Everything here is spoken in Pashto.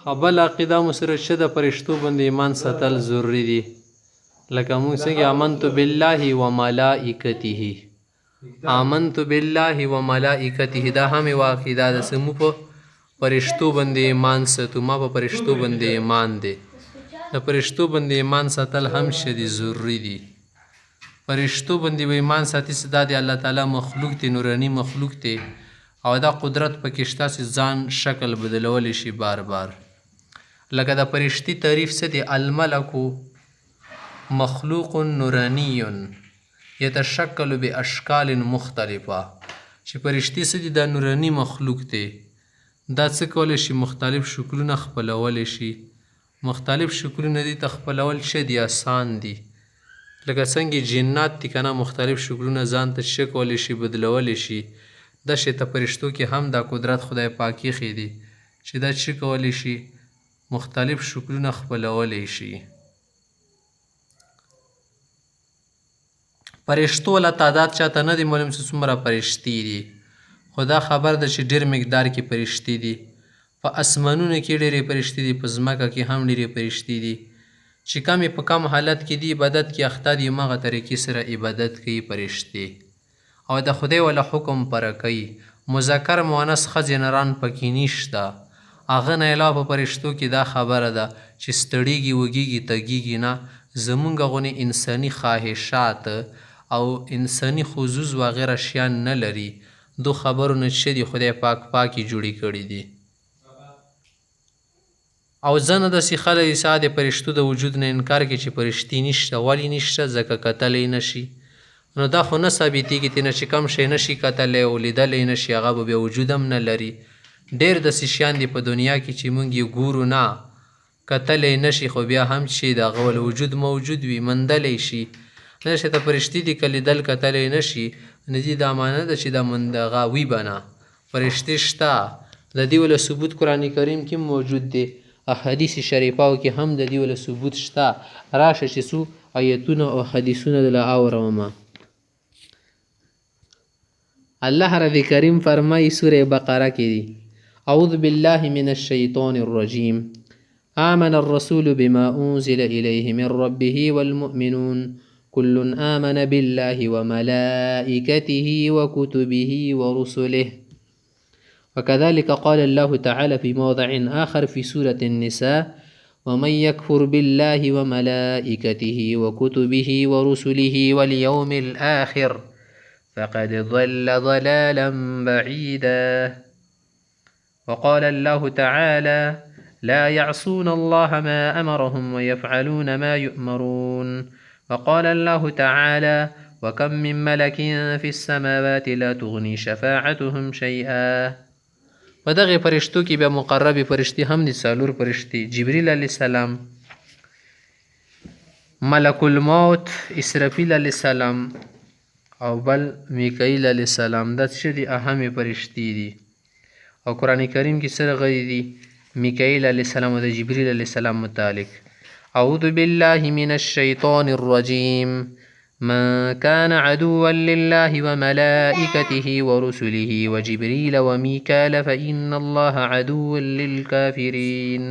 بل عقیده مو سره چې د فرشتو باندې ایمان ساتل ضروري دي. لکه موږ څنګه آمنت بالله و ملائکته، آمنت بالله و ملائکته، دا هم یوه عقیده ده چې موږ په فرشتو باندې ایمان ساتو. ما په فرشتو باندې ایمان دی. د فرشتو باندې ایمان ساتل هم شدي ضروري دي. فرشتو باندې به ایمان ساتي چې دا د الله تعالی مخلوق دی، نوراني مخلوق دی، او دا قدرت پکې شته چې ځان شکل بدلولی شي بار بار. لکه د فرشتي تعریف څه دی؟ الملک مخلوق نورانی یتشکل باشکال مختلفه، چې فرشتي څه دي؟ دا نوراني مخلوق دی. دا څه کولی شي؟ مختلف شکلونه خپلولی شي. مختلف شکلونه دي ته خپلول څه دي؟ آسان دي. لکه څنګه جنات دي که نه، مختلف شکلونه ځان ته څه کولی شي؟ بدلولی شي. دا شی ته فرشتو کې هم دا قدرت خدای پاک ایښی دی چې دا څه کولی شي؟ مختلف شکلونه خپلولی شي. فرشتو والا تعداد چاته نه دی معلوم چې څومره فرشتي دي، خو دا خبر ده چې ډېر مقدار کې فرشتي دي. په اسمانونو کې ډېرې فرشتي دي، په ځمکه کې هم ډېرې فرشتي دي. چې کم په کم حالت کې دي عبادت کې اخته دي، همغه طریقې سره عبادت کوي فرشتي، او د خدای والا حکم پره کوي. مذکر مؤنث ښځې نران پکې نشته. هغه نه علاوه په فرشتو کې دا خبره ده چې ستړیږي، وږیږي، تږیږي نه. زمونږ غونې انساني خواهشات او انساني خصوص وغیره شیان نه لري. دو خبرو نه چې دي خدای پاک پاکې جوړې کړي دي. او ځنه داسې خلک دي چې د فرشتو د وجود نه انکار کوي چې فرشتي نشته. ولې نشته؟ ځکه کتلی نه شي. نو دا خو نه ثابتېږي تېنه چې کم شی نه شي کتلی او لیدلی نه شي، هغه به بیا وجود هم نه لري. ډېر داسې شیان دي په دنیا کې چې موږ یې ګورو نه، کتلی نه شي، خو بیا هم چې د هغه ول وجود موجود وي، موندلی شي. دا چې ته فرشتي دي که لیدل کتلی نه شي، نو دې دا معنی ده چې دا هغه وي به نه. فرشتې شته، د دې وله ثبوت قرآن کریم کې موجود دی، احادیث شریفاو کې هم د دې وله ثبوت شته. راشه چې څو آیتونه او حدیثونه دله اورمه. الله رب کریم فرمایي سوره بقره کې دي: اعوذ بالله من الشیطان الرجیم آمن الرسول بما انزل الیه من ربه والمؤمنون كل آمن بالله وملائكته وكتبه ورسله. وكذلك قال الله تعالى في موضع آخر في سورة النساء: ومن يكفر بالله وملائكته وكتبه ورسله واليوم الآخر فقد ضل ضلالا بعيدا. وقال الله تعالى: لا يعصون الله ما أمرهم ويفعلون ما يؤمرون. وقال الله تعالى: وكم من ملك في السماوات لا تغني شفاعتهم شيئا. په دغې فرشتو کې بیا مقربې فرشتې هم دي، څلور فرشتې: جبریل علیه السلام، ملک الموت اسرافیل علیه السلام، او بل میکائیل علیه السلام. دا څه دي؟ اهمې فرشتې دي. او قرآن کریم کې څه راغلي دي میکائیل علیه السلام او د جبریل علیه السلام متعلق؟ اعوذ بالله من الشیطان الرجیم من كان عدوا لله وملائكته ورسله وجبريل وميكال فإن الله عدو للكافرين.